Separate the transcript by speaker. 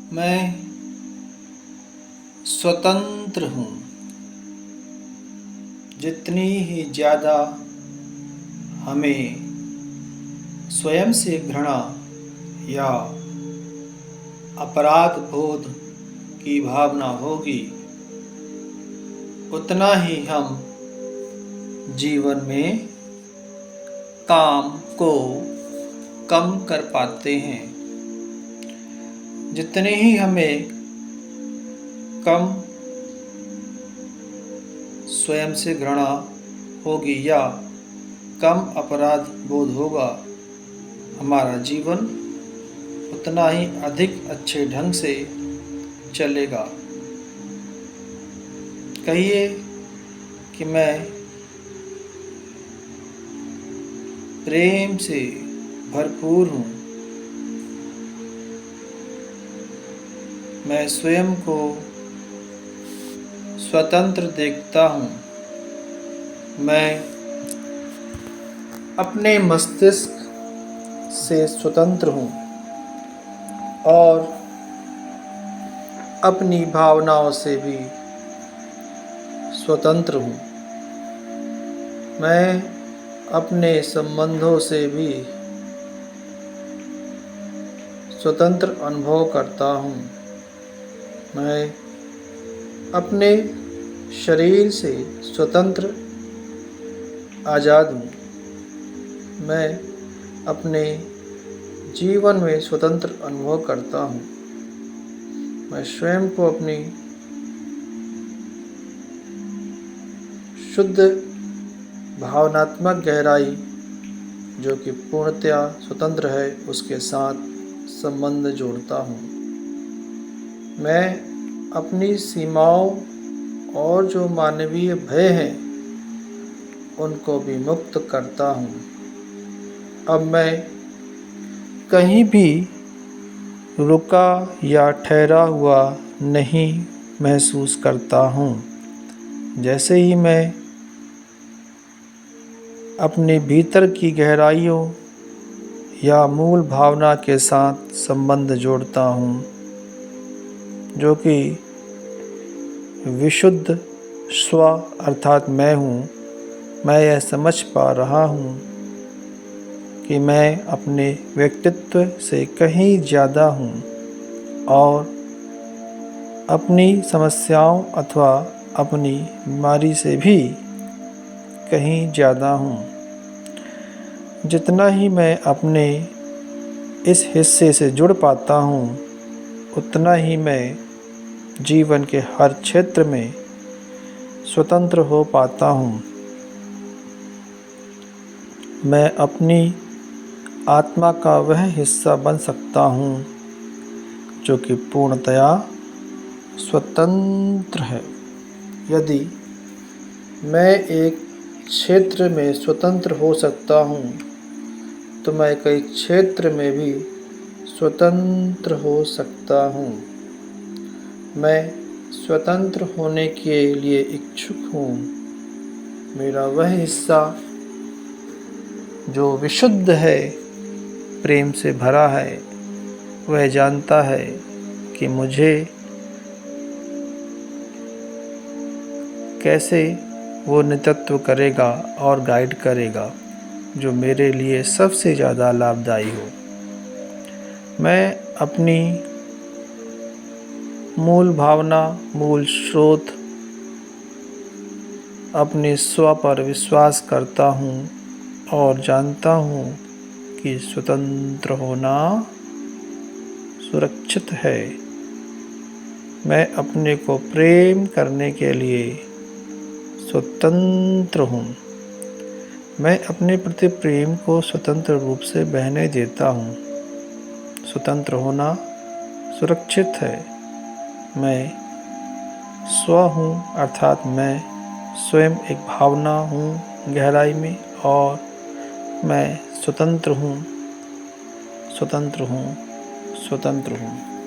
Speaker 1: मैं स्वतंत्र हूँ। जितनी ही ज़्यादा हमें स्वयं से घृणा या अपराध बोध की भावना होगी, उतना ही हम जीवन में काम को कम कर पाते हैं। जितने ही हमें कम स्वयं से घृणा होगी या कम अपराध बोध होगा, हमारा जीवन उतना ही अधिक अच्छे ढंग से चलेगा। कहिए कि मैं प्रेम से भरपूर हूँ। मैं स्वयं को स्वतंत्र देखता हूँ। मैं अपने मस्तिष्क से स्वतंत्र हूँ और अपनी भावनाओं से भी स्वतंत्र हूँ। मैं अपने संबंधों से भी स्वतंत्र अनुभव करता हूँ। मैं अपने शरीर से स्वतंत्र आज़ाद हूँ। मैं अपने जीवन में स्वतंत्र अनुभव करता हूँ। मैं स्वयं को अपनी शुद्ध भावनात्मक गहराई, जो कि पूर्णतया स्वतंत्र है, उसके साथ संबंध जोड़ता हूँ। मैं अपनी सीमाओं और जो मानवीय भय हैं, उनको भी मुक्त करता हूँ। अब मैं कहीं भी रुका या ठहरा हुआ नहीं महसूस करता हूँ। जैसे ही मैं अपने भीतर की गहराइयों या मूल भावना के साथ संबंध जोड़ता हूँ, जो कि विशुद्ध स्व अर्थात मैं हूँ, मैं यह समझ पा रहा हूँ कि मैं अपने व्यक्तित्व से कहीं ज़्यादा हूँ और अपनी समस्याओं अथवा अपनी बीमारी से भी कहीं ज़्यादा हूँ। जितना ही मैं अपने इस हिस्से से जुड़ पाता हूँ, उतना ही मैं जीवन के हर क्षेत्र में स्वतंत्र हो पाता हूँ। मैं अपनी आत्मा का वह हिस्सा बन सकता हूँ जो कि पूर्णतया स्वतंत्र है। यदि मैं एक क्षेत्र में स्वतंत्र हो सकता हूँ, तो मैं कई क्षेत्र में भी स्वतंत्र हो सकता हूँ। मैं स्वतंत्र होने के लिए इच्छुक हूँ। मेरा वह हिस्सा जो विशुद्ध है, प्रेम से भरा है, वह जानता है कि मुझे कैसे वो नेतृत्व करेगा और गाइड करेगा, जो मेरे लिए सबसे ज़्यादा लाभदायी हो। मैं अपनी मूल भावना, मूल स्रोत, अपने स्व पर विश्वास करता हूँ और जानता हूँ कि स्वतंत्र होना सुरक्षित है। मैं अपने को प्रेम करने के लिए स्वतंत्र हूँ। मैं अपने प्रति प्रेम को स्वतंत्र रूप से बहने देता हूँ। स्वतंत्र होना सुरक्षित है। मैं स्व हूँ, अर्थात मैं स्वयं एक भावना हूँ गहराई में, और मैं स्वतंत्र हूँ, स्वतंत्र हूँ, स्वतंत्र हूँ।